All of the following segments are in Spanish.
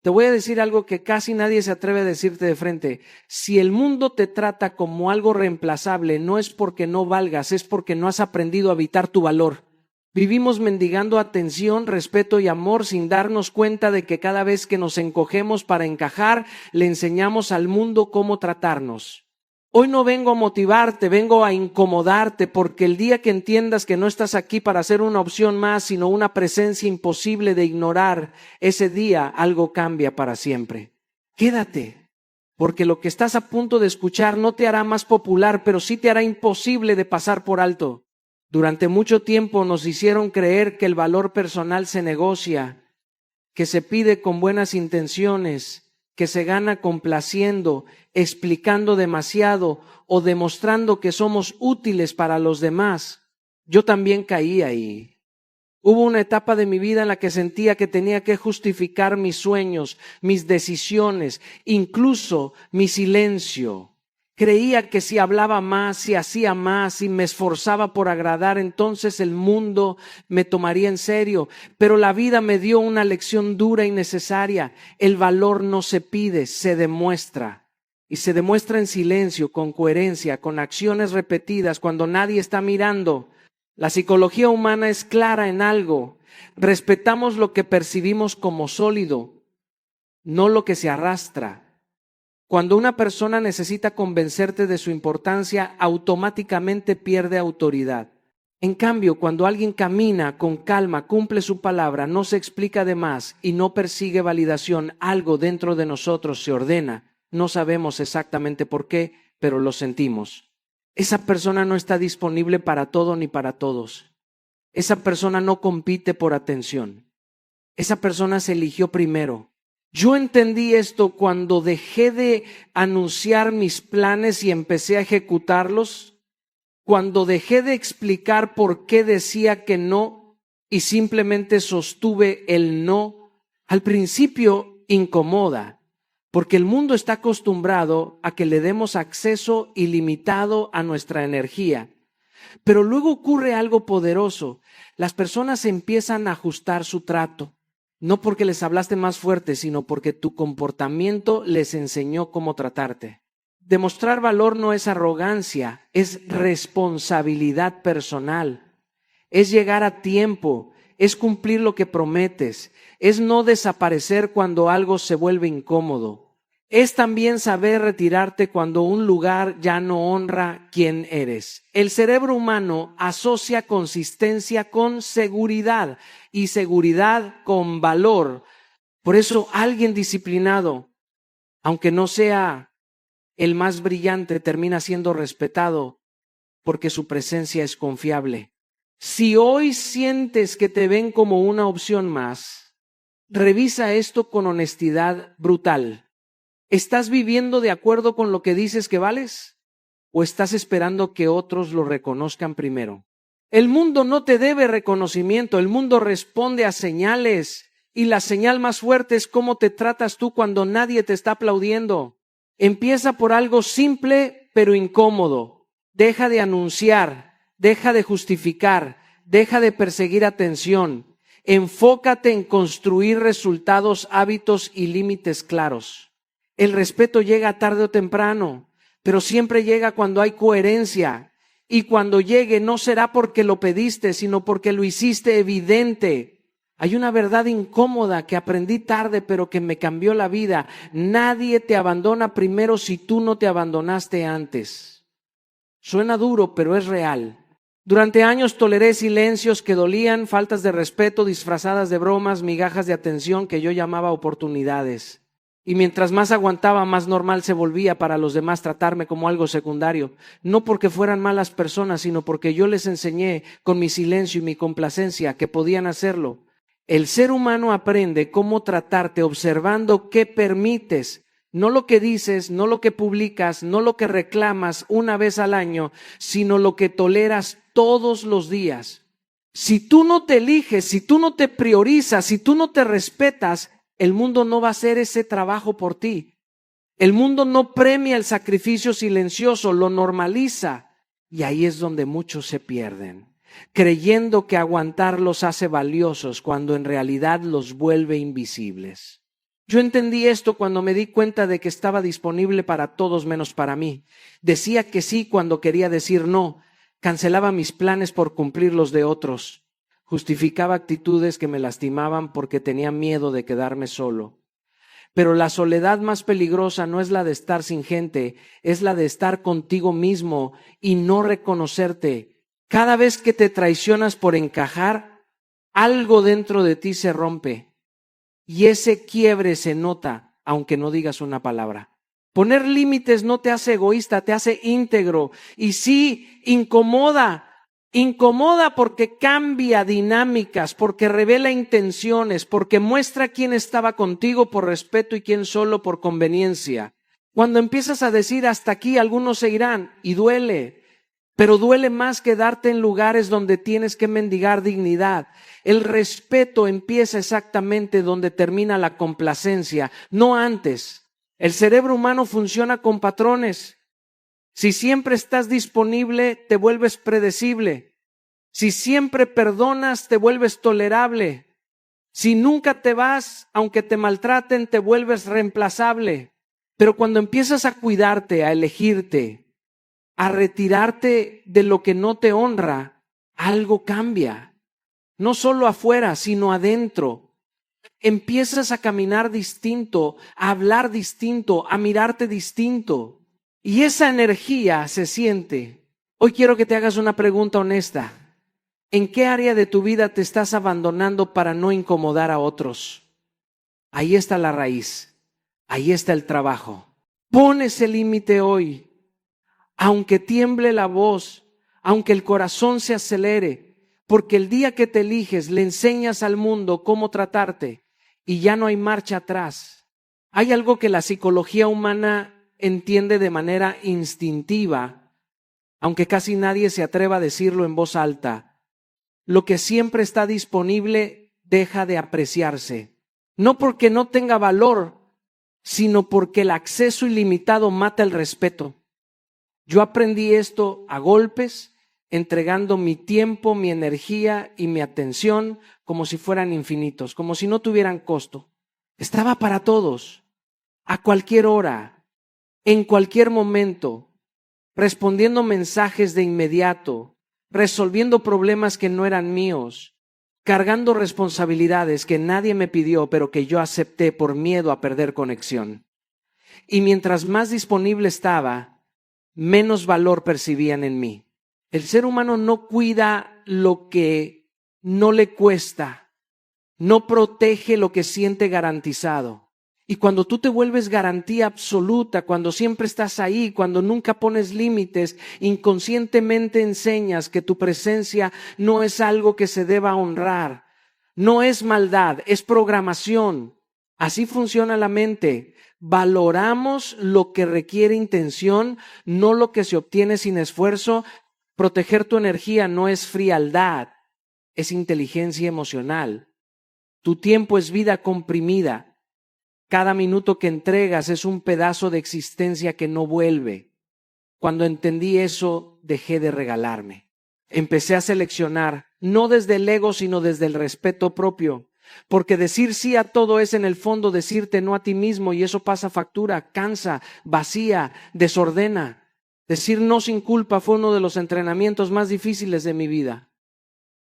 Te voy a decir algo que casi nadie se atreve a decirte de frente. Si el mundo te trata como algo reemplazable, no es porque no valgas, es porque no has aprendido a habitar tu valor. Vivimos mendigando atención, respeto y amor sin darnos cuenta de que cada vez que nos encogemos para encajar, le enseñamos al mundo cómo tratarnos. Hoy no vengo a motivarte, vengo a incomodarte, porque el día que entiendas que no estás aquí para ser una opción más, sino una presencia imposible de ignorar, ese día algo cambia para siempre. Quédate, porque lo que estás a punto de escuchar no te hará más popular, pero sí te hará imposible de pasar por alto. Durante mucho tiempo nos hicieron creer que el valor personal se negocia, que se pide con buenas intenciones, que se gana complaciendo, explicando demasiado o demostrando que somos útiles para los demás. Yo también caí ahí. Hubo una etapa de mi vida en la que sentía que tenía que justificar mis sueños, mis decisiones, incluso mi silencio. Creía que si hablaba más, si hacía más, si me esforzaba por agradar, entonces el mundo me tomaría en serio. Pero la vida me dio una lección dura y necesaria. El valor no se pide, se demuestra. Y se demuestra en silencio, con coherencia, con acciones repetidas, cuando nadie está mirando. La psicología humana es clara en algo. Respetamos lo que percibimos como sólido, no lo que se arrastra. Cuando una persona necesita convencerte de su importancia, automáticamente pierde autoridad. En cambio, cuando alguien camina con calma, cumple su palabra, no se explica de más y no persigue validación, algo dentro de nosotros se ordena. No sabemos exactamente por qué, pero lo sentimos. Esa persona no está disponible para todo ni para todos. Esa persona no compite por atención. Esa persona se eligió primero. Yo entendí esto cuando dejé de anunciar mis planes y empecé a ejecutarlos, cuando dejé de explicar por qué decía que no y simplemente sostuve el no. Al principio incomoda, porque el mundo está acostumbrado a que le demos acceso ilimitado a nuestra energía. Pero luego ocurre algo poderoso. Las personas empiezan a ajustar su trato. No porque les hablaste más fuerte, sino porque tu comportamiento les enseñó cómo tratarte. Demostrar valor no es arrogancia, es responsabilidad personal. Es llegar a tiempo, es cumplir lo que prometes, es no desaparecer cuando algo se vuelve incómodo. Es también saber retirarte cuando un lugar ya no honra quién eres. El cerebro humano asocia consistencia con seguridad y seguridad con valor. Por eso alguien disciplinado, aunque no sea el más brillante, termina siendo respetado porque su presencia es confiable. Si hoy sientes que te ven como una opción más, revisa esto con honestidad brutal. ¿Estás viviendo de acuerdo con lo que dices que vales? ¿O estás esperando que otros lo reconozcan primero? El mundo no te debe reconocimiento, el mundo responde a señales. Y la señal más fuerte es cómo te tratas tú cuando nadie te está aplaudiendo. Empieza por algo simple pero incómodo. Deja de anunciar, deja de justificar, deja de perseguir atención. Enfócate en construir resultados, hábitos y límites claros. El respeto llega tarde o temprano, pero siempre llega cuando hay coherencia. Y cuando llegue no será porque lo pediste, sino porque lo hiciste evidente. Hay una verdad incómoda que aprendí tarde, pero que me cambió la vida. Nadie te abandona primero si tú no te abandonaste antes. Suena duro, pero es real. Durante años toleré silencios que dolían, faltas de respeto disfrazadas de bromas, migajas de atención que yo llamaba oportunidades. Y mientras más aguantaba, más normal se volvía para los demás tratarme como algo secundario. No porque fueran malas personas, sino porque yo les enseñé con mi silencio y mi complacencia que podían hacerlo. El ser humano aprende cómo tratarte observando qué permites, no lo que dices, no lo que publicas, no lo que reclamas una vez al año, sino lo que toleras todos los días. Si tú no te eliges, si tú no te priorizas, si tú no te respetas, el mundo no va a hacer ese trabajo por ti. El mundo no premia el sacrificio silencioso, lo normaliza. Y ahí es donde muchos se pierden, creyendo que aguantar los hace valiosos cuando en realidad los vuelve invisibles. Yo entendí esto cuando me di cuenta de que estaba disponible para todos menos para mí. Decía que sí cuando quería decir no. Cancelaba mis planes por cumplir los de otros. Justificaba actitudes que me lastimaban porque tenía miedo de quedarme solo. Pero la soledad más peligrosa no es la de estar sin gente, es la de estar contigo mismo y no reconocerte. Cada vez que te traicionas por encajar, algo dentro de ti se rompe. Y ese quiebre se nota, aunque no digas una palabra. Poner límites no te hace egoísta, te hace íntegro. Y sí, incomoda porque cambia dinámicas, porque revela intenciones, porque muestra quién estaba contigo por respeto y quién solo por conveniencia. Cuando empiezas a decir hasta aquí, algunos se irán y duele. Pero duele más quedarte en lugares donde tienes que mendigar dignidad. El respeto empieza exactamente donde termina la complacencia, no antes. El cerebro humano funciona con patrones. Si siempre estás disponible, te vuelves predecible. Si siempre perdonas, te vuelves tolerable. Si nunca te vas, aunque te maltraten, te vuelves reemplazable. Pero cuando empiezas a cuidarte, a elegirte, a retirarte de lo que no te honra, algo cambia. No solo afuera, sino adentro. Empiezas a caminar distinto, a hablar distinto, a mirarte distinto. Y esa energía se siente. Hoy quiero que te hagas una pregunta honesta. ¿En qué área de tu vida te estás abandonando para no incomodar a otros? Ahí está la raíz. Ahí está el trabajo. Pon ese límite hoy. Aunque tiemble la voz, aunque el corazón se acelere, porque el día que te eliges le enseñas al mundo cómo tratarte y ya no hay marcha atrás. Hay algo que la psicología humana entiende de manera instintiva, aunque casi nadie se atreva a decirlo en voz alta. Lo que siempre está disponible deja de apreciarse, no porque no tenga valor, sino porque el acceso ilimitado mata el respeto. Yo aprendí esto a golpes, entregando mi tiempo, mi energía y mi atención como si fueran infinitos, como si no tuvieran costo. Estaba para todos, a cualquier hora, en cualquier momento, respondiendo mensajes de inmediato, resolviendo problemas que no eran míos, cargando responsabilidades que nadie me pidió, pero que yo acepté por miedo a perder conexión. Y mientras más disponible estaba, menos valor percibían en mí. El ser humano no cuida lo que no le cuesta, no protege lo que siente garantizado. Y cuando tú te vuelves garantía absoluta, cuando siempre estás ahí, cuando nunca pones límites, inconscientemente enseñas que tu presencia no es algo que se deba honrar. No es maldad, es programación. Así funciona la mente. Valoramos lo que requiere intención, no lo que se obtiene sin esfuerzo. Proteger tu energía no es frialdad, es inteligencia emocional. Tu tiempo es vida comprimida. Cada minuto que entregas es un pedazo de existencia que no vuelve. Cuando entendí eso, dejé de regalarme. Empecé a seleccionar, no desde el ego, sino desde el respeto propio. Porque decir sí a todo es en el fondo decirte no a ti mismo, y eso pasa factura, cansa, vacía, desordena. Decir no sin culpa fue uno de los entrenamientos más difíciles de mi vida.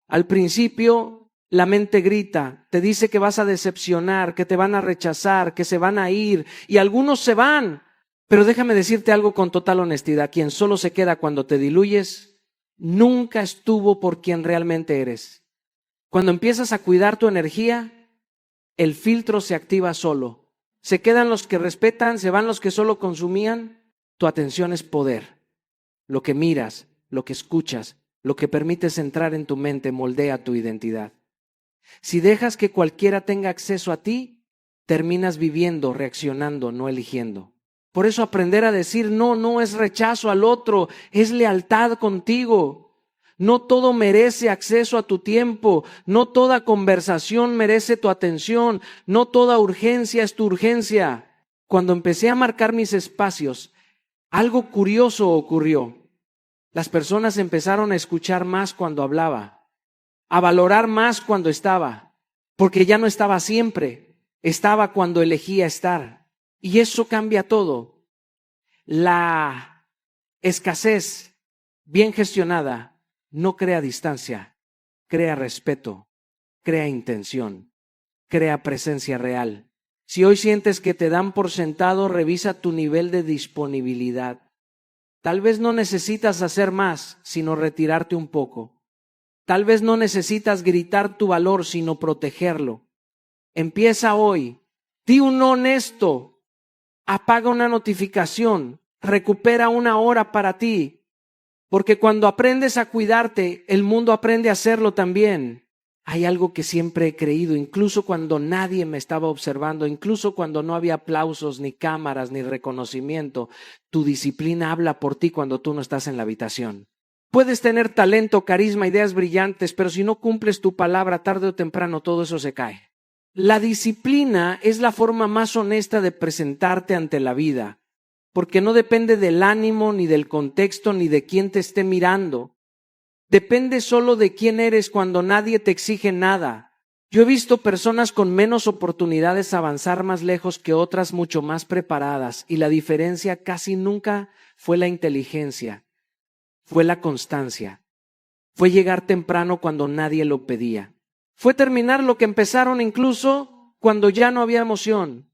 Al principio la mente grita, te dice que vas a decepcionar, que te van a rechazar, que se van a ir, y algunos se van. Pero déjame decirte algo con total honestidad, quien solo se queda cuando te diluyes, nunca estuvo por quien realmente eres. Cuando empiezas a cuidar tu energía, el filtro se activa solo. Se quedan los que respetan, se van los que solo consumían. Tu atención es poder. Lo que miras, lo que escuchas, lo que permites entrar en tu mente moldea tu identidad. Si dejas que cualquiera tenga acceso a ti, terminas viviendo, reaccionando, no eligiendo. Por eso aprender a decir no es rechazo al otro, es lealtad contigo. No todo merece acceso a tu tiempo, no toda conversación merece tu atención, no toda urgencia es tu urgencia. Cuando empecé a marcar mis espacios, algo curioso ocurrió. Las personas empezaron a escuchar más cuando hablaba, a valorar más cuando estaba, porque ya no estaba siempre. estaba cuando elegía estar. Y eso cambia todo. La escasez bien gestionada no crea distancia, crea respeto, crea intención, crea presencia real. Si hoy sientes que te dan por sentado, revisa tu nivel de disponibilidad. Tal vez no necesitas hacer más, sino retirarte un poco. Tal vez no necesitas gritar tu valor, sino protegerlo. Empieza hoy. Di un no honesto. Apaga una notificación. Recupera una hora para ti. Porque cuando aprendes a cuidarte, el mundo aprende a hacerlo también. Hay algo que siempre he creído, incluso cuando nadie me estaba observando, incluso cuando no había aplausos, ni cámaras, ni reconocimiento. Tu disciplina habla por ti cuando tú no estás en la habitación. Puedes tener talento, carisma, ideas brillantes, pero si no cumples tu palabra, tarde o temprano todo eso se cae. La disciplina es la forma más honesta de presentarte ante la vida, porque no depende del ánimo, ni del contexto, ni de quién te esté mirando. Depende solo de quién eres cuando nadie te exige nada. Yo he visto personas con menos oportunidades avanzar más lejos que otras mucho más preparadas, y la diferencia casi nunca fue la inteligencia. Fue la constancia. Fue llegar temprano cuando nadie lo pedía. Fue terminar lo que empezaron incluso cuando ya no había emoción.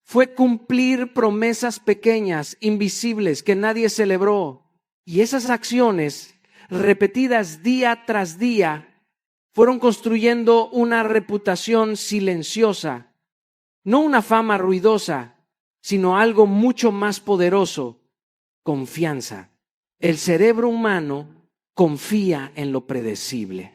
Fue cumplir promesas pequeñas, invisibles, que nadie celebró. Y esas acciones, repetidas día tras día, fueron construyendo una reputación silenciosa. No una fama ruidosa, sino algo mucho más poderoso: confianza. El cerebro humano confía en lo predecible.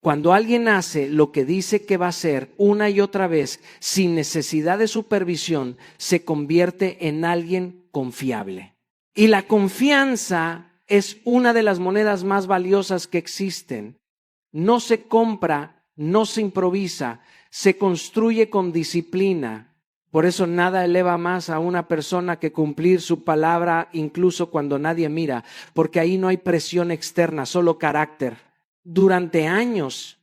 Cuando alguien hace lo que dice que va a hacer una y otra vez, sin necesidad de supervisión, se convierte en alguien confiable. Y la confianza es una de las monedas más valiosas que existen. No se compra, no se improvisa, se construye con disciplina. Por eso nada eleva más a una persona que cumplir su palabra incluso cuando nadie mira, porque ahí no hay presión externa, solo carácter. Durante años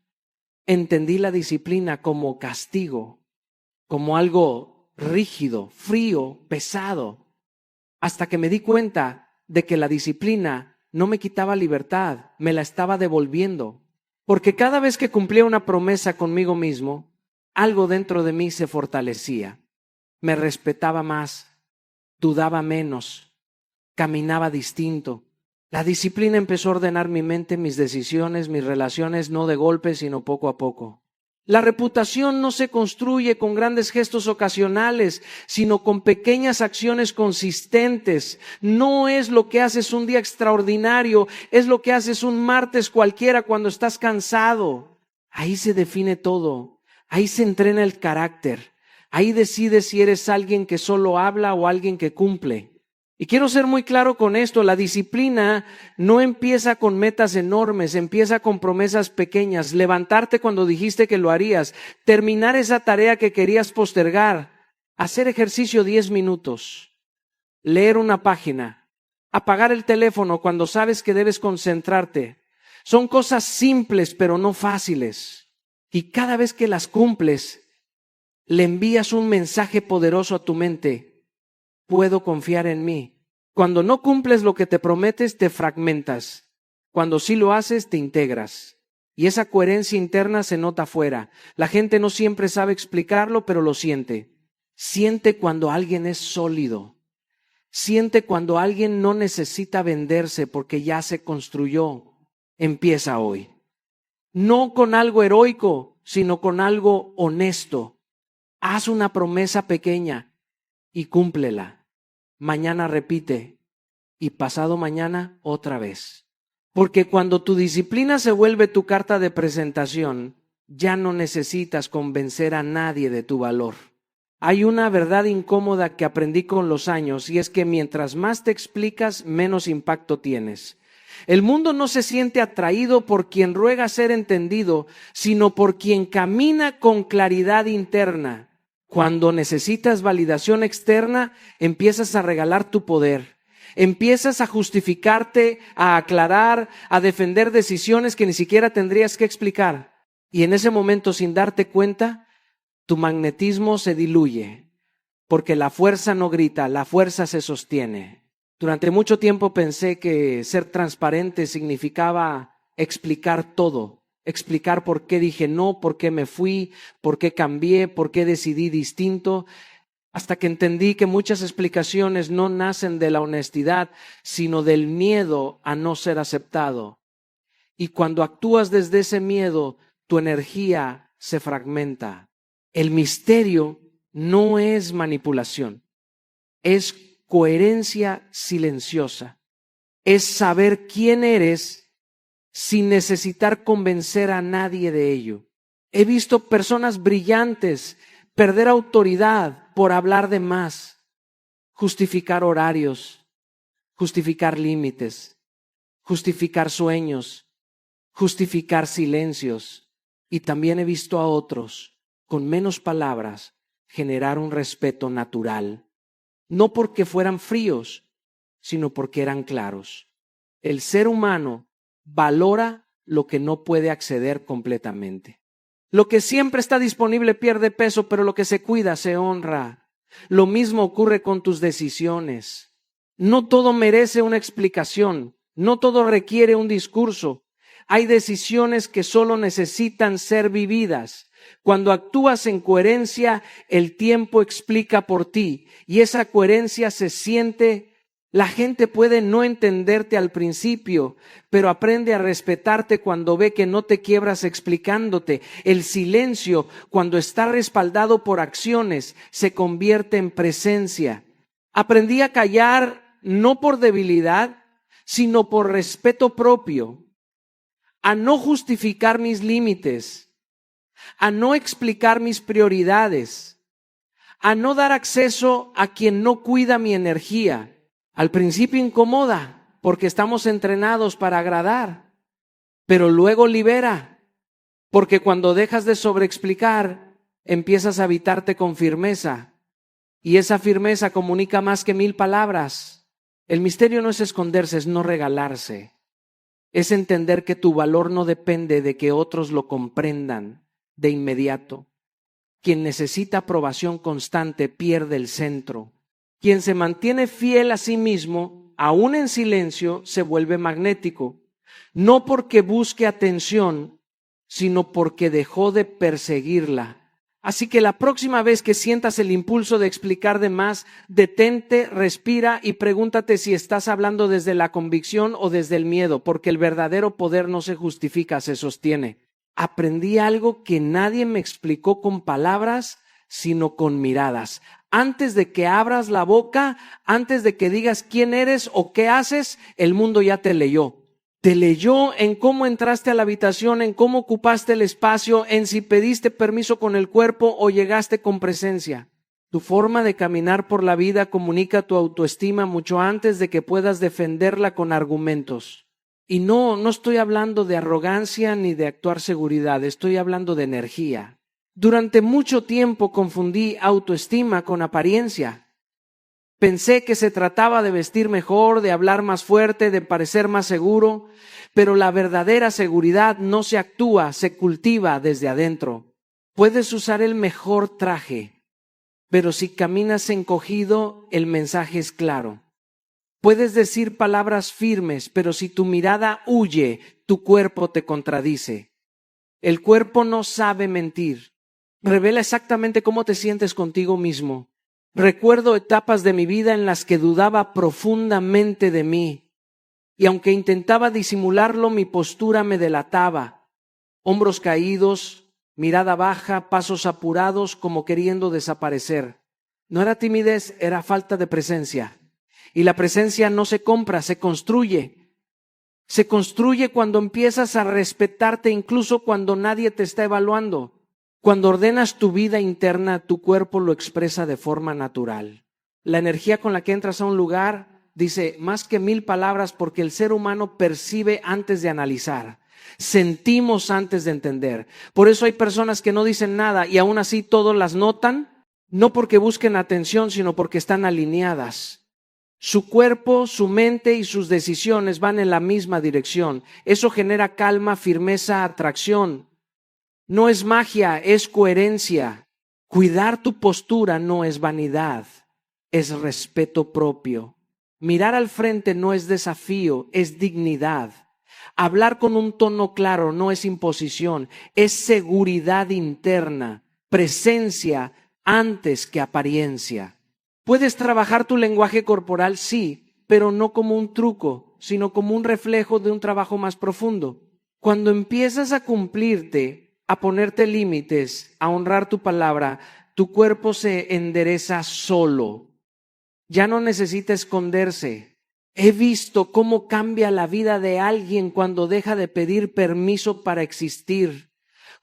entendí la disciplina como castigo, como algo rígido, frío, pesado, hasta que me di cuenta de que la disciplina no me quitaba libertad, me la estaba devolviendo. Porque cada vez que cumplía una promesa conmigo mismo, algo dentro de mí se fortalecía. Me respetaba más, dudaba menos, caminaba distinto. La disciplina empezó a ordenar mi mente, mis decisiones, mis relaciones, no de golpe, sino poco a poco. La reputación no se construye con grandes gestos ocasionales, sino con pequeñas acciones consistentes. No es lo que haces un día extraordinario, es lo que haces un martes cualquiera cuando estás cansado. Ahí se define todo, ahí se entrena el carácter. Ahí decides si eres alguien que solo habla o alguien que cumple. Y quiero ser muy claro con esto: la disciplina no empieza con metas enormes, empieza con promesas pequeñas. Levantarte cuando dijiste que lo harías, terminar esa tarea que querías postergar, hacer ejercicio 10 minutos, leer una página, apagar el teléfono cuando sabes que debes concentrarte. Son cosas simples pero no fáciles. Y cada vez que las cumples, le envías un mensaje poderoso a tu mente: puedo confiar en mí. Cuando no cumples lo que te prometes, te fragmentas. Cuando sí lo haces, te integras. Y esa coherencia interna se nota afuera. La gente no siempre sabe explicarlo, pero lo siente. Siente cuando alguien es sólido. Siente cuando alguien no necesita venderse porque ya se construyó. Empieza hoy. No con algo heroico, sino con algo honesto. Haz una promesa pequeña y cúmplela. Mañana repite y pasado mañana otra vez. Porque cuando tu disciplina se vuelve tu carta de presentación, ya no necesitas convencer a nadie de tu valor. Hay una verdad incómoda que aprendí con los años, y es que mientras más te explicas, menos impacto tienes. El mundo no se siente atraído por quien ruega ser entendido, sino por quien camina con claridad interna. Cuando necesitas validación externa, empiezas a regalar tu poder. Empiezas a justificarte, a aclarar, a defender decisiones que ni siquiera tendrías que explicar. Y en ese momento, sin darte cuenta, tu magnetismo se diluye, porque la fuerza no grita, la fuerza se sostiene. Durante mucho tiempo pensé que ser transparente significaba explicar todo, explicar por qué dije no, por qué me fui, por qué cambié, por qué decidí distinto, hasta que entendí que muchas explicaciones no nacen de la honestidad, sino del miedo a no ser aceptado. Y cuando actúas desde ese miedo, tu energía se fragmenta. El misterio no es manipulación, es coherencia silenciosa. Es saber quién eres sin necesitar convencer a nadie de ello. He visto personas brillantes perder autoridad por hablar de más, justificar horarios, justificar límites, justificar sueños, justificar silencios. Y también he visto a otros, con menos palabras, generar un respeto natural. No porque fueran fríos, sino porque eran claros. El ser humano valora lo que no puede acceder completamente. Lo que siempre está disponible pierde peso, pero lo que se cuida se honra. Lo mismo ocurre con tus decisiones. No todo merece una explicación, no todo requiere un discurso. Hay decisiones que solo necesitan ser vividas. Cuando actúas en coherencia, el tiempo explica por ti y esa coherencia se siente. La gente puede no entenderte al principio, pero aprende a respetarte cuando ve que no te quiebras explicándote. El silencio, cuando está respaldado por acciones, se convierte en presencia. Aprendí a callar no por debilidad, sino por respeto propio, a no justificar mis límites, a no explicar mis prioridades, a no dar acceso a quien no cuida mi energía. Al principio incomoda, porque estamos entrenados para agradar, pero luego libera, porque cuando dejas de sobreexplicar, empiezas a habitarte con firmeza, y esa firmeza comunica más que 1000 palabras. El misterio no es esconderse, es no regalarse, es entender que tu valor no depende de que otros lo comprendan de inmediato. Quien necesita aprobación constante pierde el centro. Quien se mantiene fiel a sí mismo, aún en silencio, se vuelve magnético. No porque busque atención, sino porque dejó de perseguirla. Así que la próxima vez que sientas el impulso de explicar de más, detente, respira y pregúntate si estás hablando desde la convicción o desde el miedo, porque el verdadero poder no se justifica, se sostiene. Aprendí algo que nadie me explicó con palabras, sino con miradas. Antes de que abras la boca, antes de que digas quién eres o qué haces, el mundo ya te leyó. Te leyó en cómo entraste a la habitación, en cómo ocupaste el espacio, en si pediste permiso con el cuerpo o llegaste con presencia. Tu forma de caminar por la vida comunica tu autoestima mucho antes de que puedas defenderla con argumentos. Y no estoy hablando de arrogancia ni de actuar seguridad, estoy hablando de energía. Durante mucho tiempo confundí autoestima con apariencia. Pensé que se trataba de vestir mejor, de hablar más fuerte, de parecer más seguro, pero la verdadera seguridad no se actúa, se cultiva desde adentro. Puedes usar el mejor traje, pero si caminas encogido, el mensaje es claro. Puedes decir palabras firmes, pero si tu mirada huye, tu cuerpo te contradice. El cuerpo no sabe mentir. Revela exactamente cómo te sientes contigo mismo. Recuerdo etapas de mi vida en las que dudaba profundamente de mí. Y aunque intentaba disimularlo, mi postura me delataba. Hombros caídos, mirada baja, pasos apurados como queriendo desaparecer. No era timidez, era falta de presencia. Y la presencia no se compra, se construye. Se construye cuando empiezas a respetarte incluso cuando nadie te está evaluando. Cuando ordenas tu vida interna, tu cuerpo lo expresa de forma natural. La energía con la que entras a un lugar dice más que 1000 palabras porque el ser humano percibe antes de analizar. Sentimos antes de entender. Por eso hay personas que no dicen nada y aún así todos las notan, no porque busquen atención, sino porque están alineadas. Su cuerpo, su mente y sus decisiones van en la misma dirección. Eso genera calma, firmeza, atracción. No es magia, es coherencia. Cuidar tu postura no es vanidad, es respeto propio. Mirar al frente no es desafío, es dignidad. Hablar con un tono claro no es imposición, es seguridad interna, presencia antes que apariencia. ¿Puedes trabajar tu lenguaje corporal? Sí, pero no como un truco, sino como un reflejo de un trabajo más profundo. Cuando empiezas a cumplirte, a ponerte límites, a honrar tu palabra, tu cuerpo se endereza solo. Ya no necesita esconderse. He visto cómo cambia la vida de alguien cuando deja de pedir permiso para existir,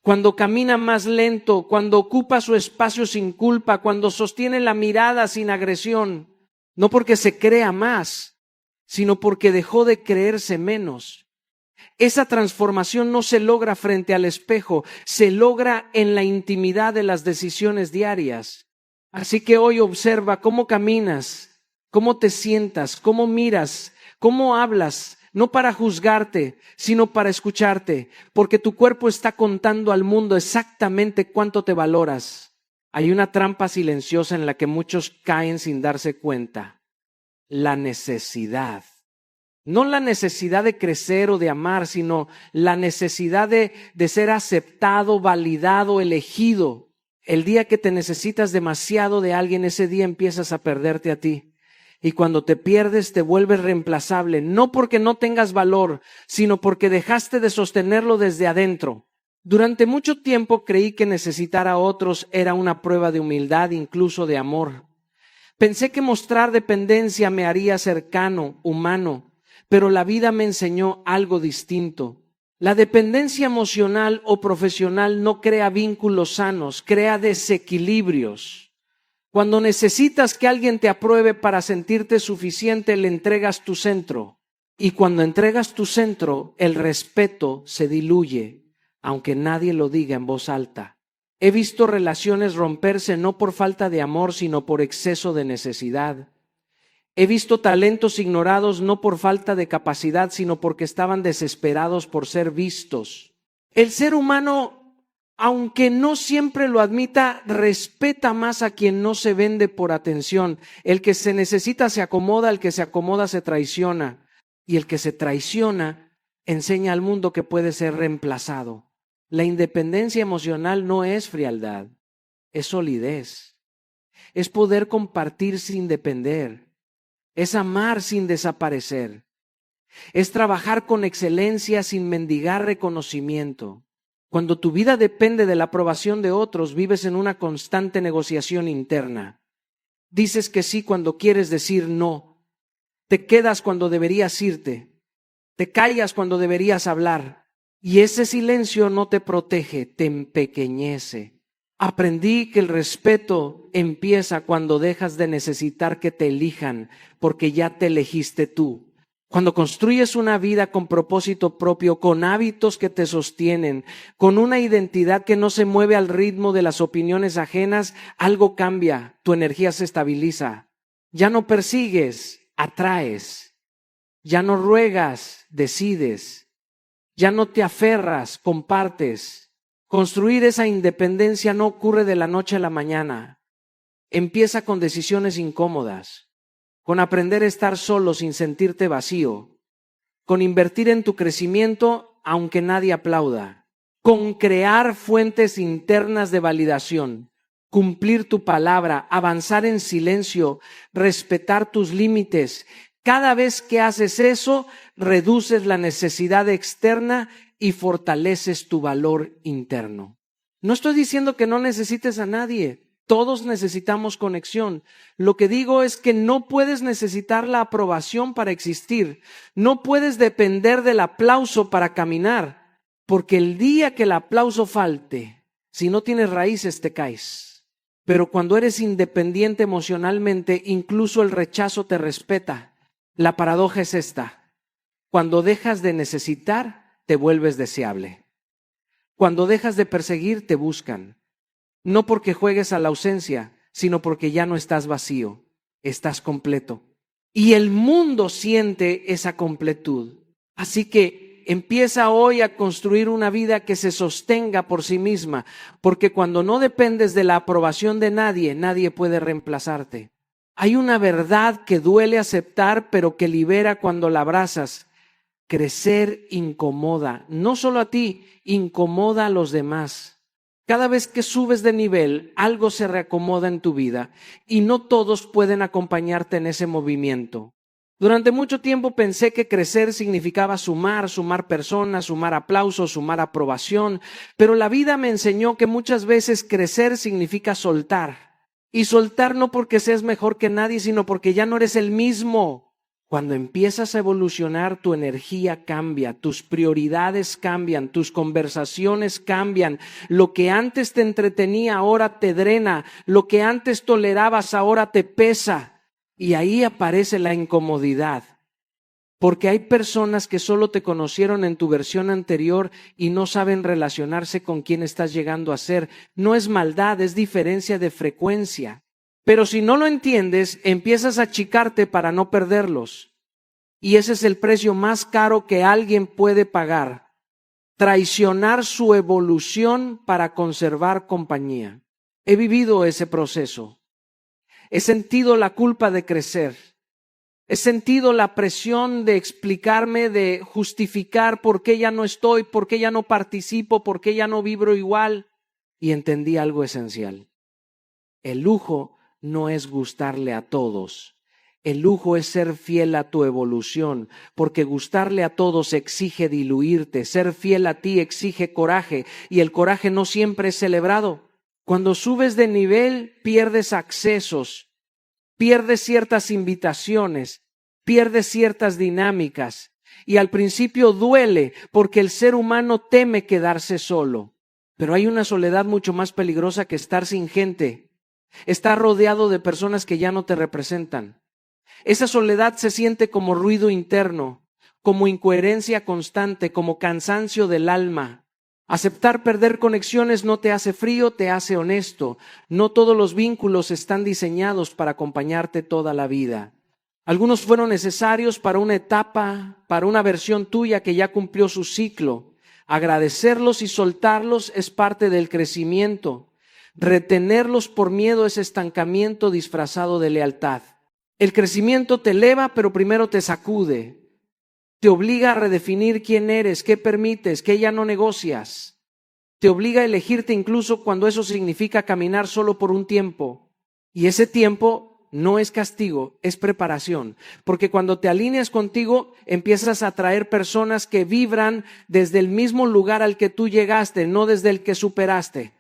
cuando camina más lento, cuando ocupa su espacio sin culpa, cuando sostiene la mirada sin agresión, no porque se crea más, sino porque dejó de creerse menos. Esa transformación no se logra frente al espejo, se logra en la intimidad de las decisiones diarias. Así que hoy observa cómo caminas, cómo te sientas, cómo miras, cómo hablas, no para juzgarte, sino para escucharte, porque tu cuerpo está contando al mundo exactamente cuánto te valoras. Hay una trampa silenciosa en la que muchos caen sin darse cuenta: la necesidad. No la necesidad de crecer o de amar, sino la necesidad de ser aceptado, validado, elegido. El día que te necesitas demasiado de alguien, ese día empiezas a perderte a ti. Y cuando te pierdes, te vuelves reemplazable, no porque no tengas valor, sino porque dejaste de sostenerlo desde adentro. Durante mucho tiempo creí que necesitar a otros era una prueba de humildad, incluso de amor. Pensé que mostrar dependencia me haría cercano, humano, pero la vida me enseñó algo distinto. La dependencia emocional o profesional no crea vínculos sanos, crea desequilibrios. Cuando necesitas que alguien te apruebe para sentirte suficiente, le entregas tu centro. Y cuando entregas tu centro, el respeto se diluye, aunque nadie lo diga en voz alta. He visto relaciones romperse no por falta de amor, sino por exceso de necesidad. He visto talentos ignorados no por falta de capacidad, sino porque estaban desesperados por ser vistos. El ser humano, aunque no siempre lo admita, respeta más a quien no se vende por atención. El que se necesita se acomoda, el que se acomoda se traiciona. Y el que se traiciona enseña al mundo que puede ser reemplazado. La independencia emocional no es frialdad, es solidez. Es poder compartir sin depender. Es amar sin desaparecer. Es trabajar con excelencia sin mendigar reconocimiento. Cuando tu vida depende de la aprobación de otros, vives en una constante negociación interna. Dices que sí cuando quieres decir no. Te quedas cuando deberías irte. Te callas cuando deberías hablar. Y ese silencio no te protege, te empequeñece. Aprendí que el respeto empieza cuando dejas de necesitar que te elijan, porque ya te elegiste tú. Cuando construyes una vida con propósito propio, con hábitos que te sostienen, con una identidad que no se mueve al ritmo de las opiniones ajenas, algo cambia, tu energía se estabiliza. Ya no persigues, atraes. Ya no ruegas, decides. Ya no te aferras, compartes. Construir esa independencia no ocurre de la noche a la mañana. Empieza con decisiones incómodas, con aprender a estar solo sin sentirte vacío, con invertir en tu crecimiento aunque nadie aplauda, con crear fuentes internas de validación, cumplir tu palabra, avanzar en silencio, respetar tus límites. Cada vez que haces eso, reduces la necesidad externa y fortaleces tu valor interno. No estoy diciendo que no necesites a nadie. Todos necesitamos conexión. Lo que digo es que no puedes necesitar la aprobación para existir. No puedes depender del aplauso para caminar. Porque el día que el aplauso falte, si no tienes raíces, te caes. Pero cuando eres independiente emocionalmente, incluso el rechazo te respeta. La paradoja es esta: cuando dejas de necesitar, te vuelves deseable. Cuando dejas de perseguir, te buscan. No porque juegues a la ausencia, sino porque ya no estás vacío, estás completo. Y el mundo siente esa completud. Así que empieza hoy a construir una vida que se sostenga por sí misma, porque cuando no dependes de la aprobación de nadie, nadie puede reemplazarte. Hay una verdad que duele aceptar, pero que libera cuando la abrazas. Crecer incomoda, no solo a ti, incomoda a los demás. Cada vez que subes de nivel, algo se reacomoda en tu vida y no todos pueden acompañarte en ese movimiento. Durante mucho tiempo pensé que crecer significaba sumar personas, sumar aplausos, sumar aprobación, pero la vida me enseñó que muchas veces crecer significa soltar. Y soltar no porque seas mejor que nadie, sino porque ya no eres el mismo. Cuando empiezas a evolucionar, tu energía cambia, tus prioridades cambian, tus conversaciones cambian. Lo que antes te entretenía ahora te drena, lo que antes tolerabas ahora te pesa. Y ahí aparece la incomodidad. Porque hay personas que solo te conocieron en tu versión anterior y no saben relacionarse con quien estás llegando a ser. No es maldad, es diferencia de frecuencia. Pero si no lo entiendes, empiezas a achicarte para no perderlos. Y ese es el precio más caro que alguien puede pagar. Traicionar su evolución para conservar compañía. He vivido ese proceso. He sentido la culpa de crecer. He sentido la presión de explicarme, de justificar por qué ya no estoy, por qué ya no participo, por qué ya no vibro igual. Y entendí algo esencial. El lujo no es gustarle a todos. El lujo es ser fiel a tu evolución, porque gustarle a todos exige diluirte, ser fiel a ti exige coraje, y el coraje no siempre es celebrado. Cuando subes de nivel, pierdes accesos, pierdes ciertas invitaciones, pierdes ciertas dinámicas, y al principio duele, porque el ser humano teme quedarse solo. Pero hay una soledad mucho más peligrosa que estar sin gente. Estar rodeado de personas que ya no te representan. Esa soledad se siente como ruido interno, como incoherencia constante, como cansancio del alma. Aceptar perder conexiones no te hace frío, te hace honesto. No todos los vínculos están diseñados para acompañarte toda la vida. Algunos fueron necesarios para una etapa, para una versión tuya que ya cumplió su ciclo. Agradecerlos y soltarlos es parte del crecimiento. Retenerlos por miedo es estancamiento disfrazado de lealtad. El crecimiento te eleva, pero primero te sacude. Te obliga a redefinir quién eres, qué permites, qué ya no negocias. Te obliga a elegirte incluso cuando eso significa caminar solo por un tiempo. Y ese tiempo no es castigo, es preparación. Porque cuando te alineas contigo, empiezas a atraer personas que vibran desde el mismo lugar al que tú llegaste, no desde el que superaste.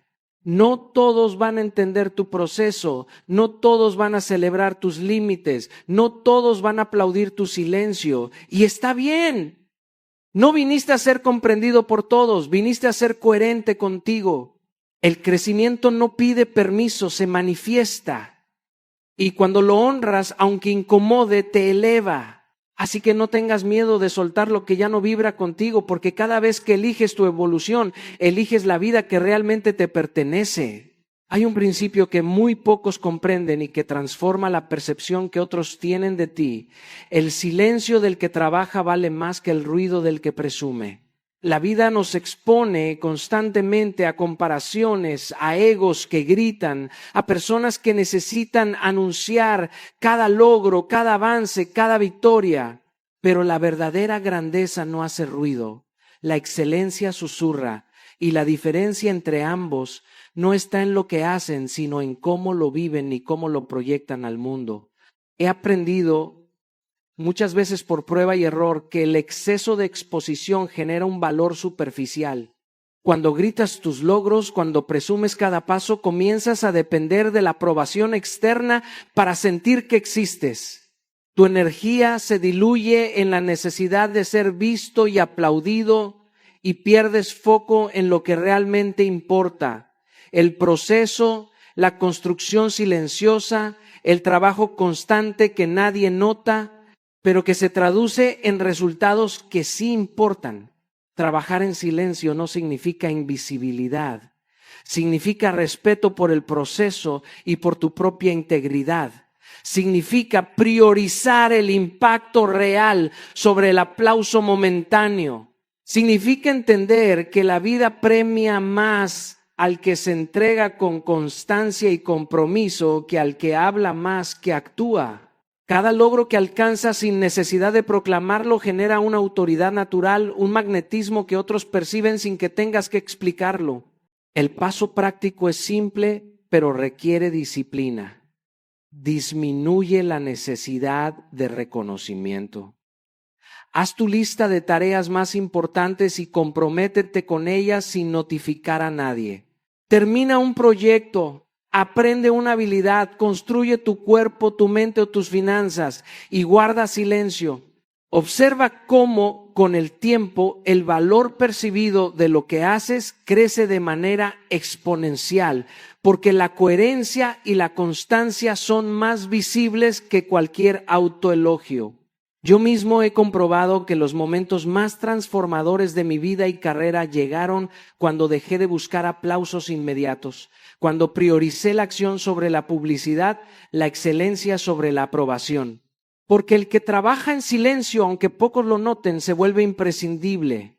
No todos van a entender tu proceso, no todos van a celebrar tus límites, no todos van a aplaudir tu silencio. Y está bien. No viniste a ser comprendido por todos, viniste a ser coherente contigo. El crecimiento no pide permiso, se manifiesta. Y cuando lo honras, aunque incomode, te eleva. Así que no tengas miedo de soltar lo que ya no vibra contigo, porque cada vez que eliges tu evolución, eliges la vida que realmente te pertenece. Hay un principio que muy pocos comprenden y que transforma la percepción que otros tienen de ti. El silencio del que trabaja vale más que el ruido del que presume. La vida nos expone constantemente a comparaciones, a egos que gritan, a personas que necesitan anunciar cada logro, cada avance, cada victoria. Pero la verdadera grandeza no hace ruido, la excelencia susurra, y la diferencia entre ambos no está en lo que hacen, sino en cómo lo viven y cómo lo proyectan al mundo. He aprendido muchas veces por prueba y error que el exceso de exposición genera un valor superficial. Cuando gritas tus logros, cuando presumes cada paso, comienzas a depender de la aprobación externa para sentir que existes. Tu energía se diluye en la necesidad de ser visto y aplaudido y pierdes foco en lo que realmente importa. El proceso, la construcción silenciosa, el trabajo constante que nadie nota, pero que se traduce en resultados que sí importan. Trabajar en silencio no significa invisibilidad, significa respeto por el proceso y por tu propia integridad. Significa priorizar el impacto real sobre el aplauso momentáneo. Significa entender que la vida premia más al que se entrega con constancia y compromiso que al que habla más que actúa. Cada logro que alcanzas sin necesidad de proclamarlo genera una autoridad natural, un magnetismo que otros perciben sin que tengas que explicarlo. El paso práctico es simple, pero requiere disciplina. Disminuye la necesidad de reconocimiento. Haz tu lista de tareas más importantes y comprométete con ellas sin notificar a nadie. Termina un proyecto, aprende una habilidad, construye tu cuerpo, tu mente o tus finanzas y guarda silencio. Observa cómo con el tiempo el valor percibido de lo que haces crece de manera exponencial, porque la coherencia y la constancia son más visibles que cualquier autoelogio. Yo mismo he comprobado que los momentos más transformadores de mi vida y carrera llegaron cuando dejé de buscar aplausos inmediatos, cuando prioricé la acción sobre la publicidad, la excelencia sobre la aprobación. Porque el que trabaja en silencio, aunque pocos lo noten, se vuelve imprescindible.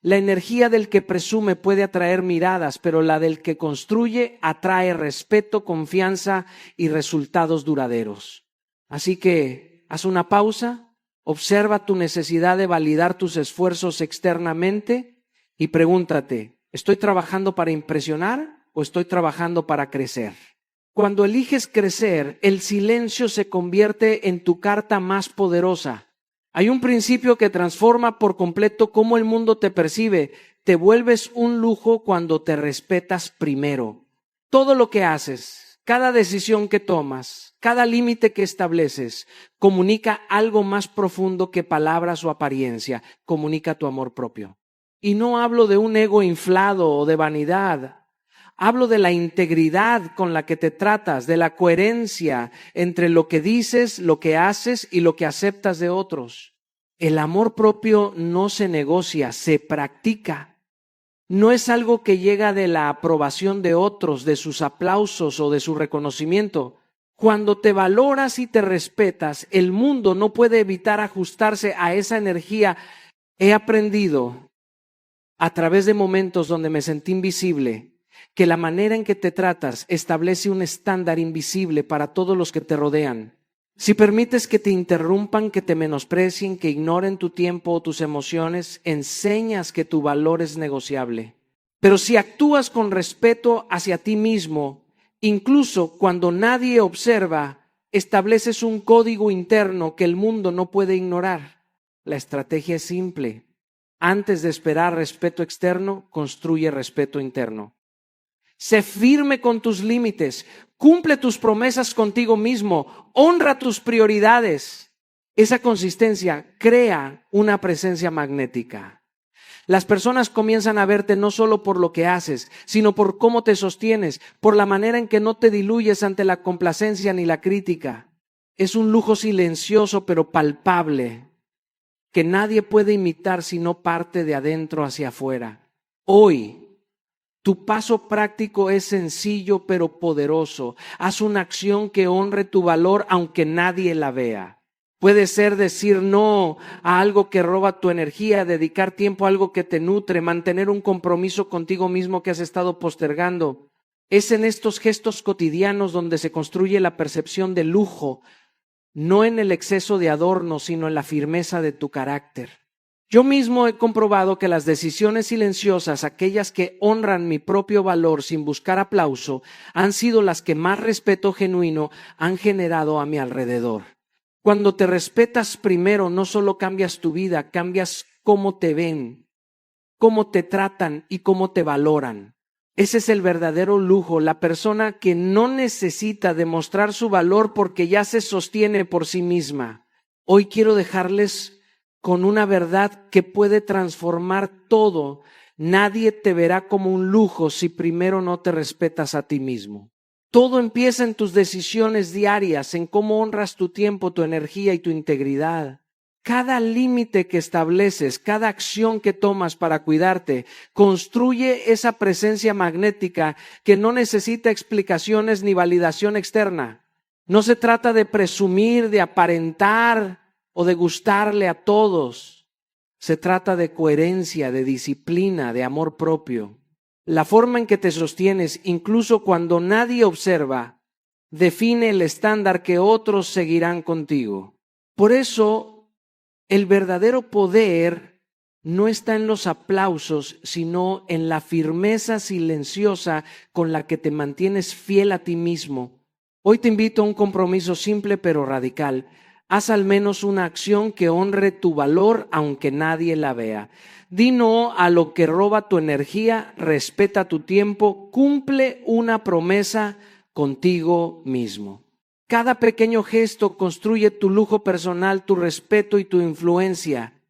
La energía del que presume puede atraer miradas, pero la del que construye atrae respeto, confianza y resultados duraderos. Así que haz una pausa. Observa tu necesidad de validar tus esfuerzos externamente y pregúntate, ¿estoy trabajando para impresionar o estoy trabajando para crecer? Cuando eliges crecer, el silencio se convierte en tu carta más poderosa. Hay un principio que transforma por completo cómo el mundo te percibe. Te vuelves un lujo cuando te respetas primero. Todo lo que haces, cada decisión que tomas, cada límite que estableces, comunica algo más profundo que palabras o apariencia, comunica tu amor propio. Y no hablo de un ego inflado o de vanidad, hablo de la integridad con la que te tratas, de la coherencia entre lo que dices, lo que haces y lo que aceptas de otros. El amor propio no se negocia, se practica. No es algo que llega de la aprobación de otros, de sus aplausos o de su reconocimiento. Cuando te valoras y te respetas, el mundo no puede evitar ajustarse a esa energía. He aprendido a través de momentos donde me sentí invisible, que la manera en que te tratas establece un estándar invisible para todos los que te rodean. Si permites que te interrumpan, que te menosprecien, que ignoren tu tiempo o tus emociones, enseñas que tu valor es negociable. Pero si actúas con respeto hacia ti mismo, incluso cuando nadie observa, estableces un código interno que el mundo no puede ignorar. La estrategia es simple. Antes de esperar respeto externo, construye respeto interno. Sé firme con tus límites, cumple tus promesas contigo mismo, honra tus prioridades. Esa consistencia crea una presencia magnética. Las personas comienzan a verte no solo por lo que haces, sino por cómo te sostienes, por la manera en que no te diluyes ante la complacencia ni la crítica. Es un lujo silencioso pero palpable, que nadie puede imitar si no parte de adentro hacia afuera. Hoy, tu paso práctico es sencillo pero poderoso. Haz una acción que honre tu valor aunque nadie la vea. Puede ser decir no a algo que roba tu energía, dedicar tiempo a algo que te nutre, mantener un compromiso contigo mismo que has estado postergando. Es en estos gestos cotidianos donde se construye la percepción de lujo, no en el exceso de adorno, sino en la firmeza de tu carácter. Yo mismo he comprobado que las decisiones silenciosas, aquellas que honran mi propio valor sin buscar aplauso, han sido las que más respeto genuino han generado a mi alrededor. Cuando te respetas primero, no solo cambias tu vida, cambias cómo te ven, cómo te tratan y cómo te valoran. Ese es el verdadero lujo, la persona que no necesita demostrar su valor porque ya se sostiene por sí misma. Hoy quiero dejarles con una verdad que puede transformar todo. Nadie te verá como un lujo si primero no te respetas a ti mismo. Todo empieza en tus decisiones diarias, en cómo honras tu tiempo, tu energía y tu integridad. Cada límite que estableces, cada acción que tomas para cuidarte, construye esa presencia magnética que no necesita explicaciones ni validación externa. No se trata de presumir, de aparentar o de gustarle a todos. Se trata de coherencia, de disciplina, de amor propio. La forma en que te sostienes, incluso cuando nadie observa, define el estándar que otros seguirán contigo. Por eso, el verdadero poder no está en los aplausos, sino en la firmeza silenciosa con la que te mantienes fiel a ti mismo. Hoy te invito a un compromiso simple pero radical. Haz al menos una acción que honre tu valor aunque nadie la vea. Di no a lo que roba tu energía, respeta tu tiempo, cumple una promesa contigo mismo. Cada pequeño gesto construye tu lujo personal, tu respeto y tu influencia.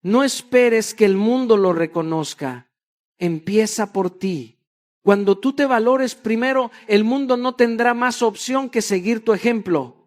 No esperes que el mundo lo reconozca. Empieza por ti. Cuando tú te valores primero, el mundo no tendrá más opción que seguir tu ejemplo.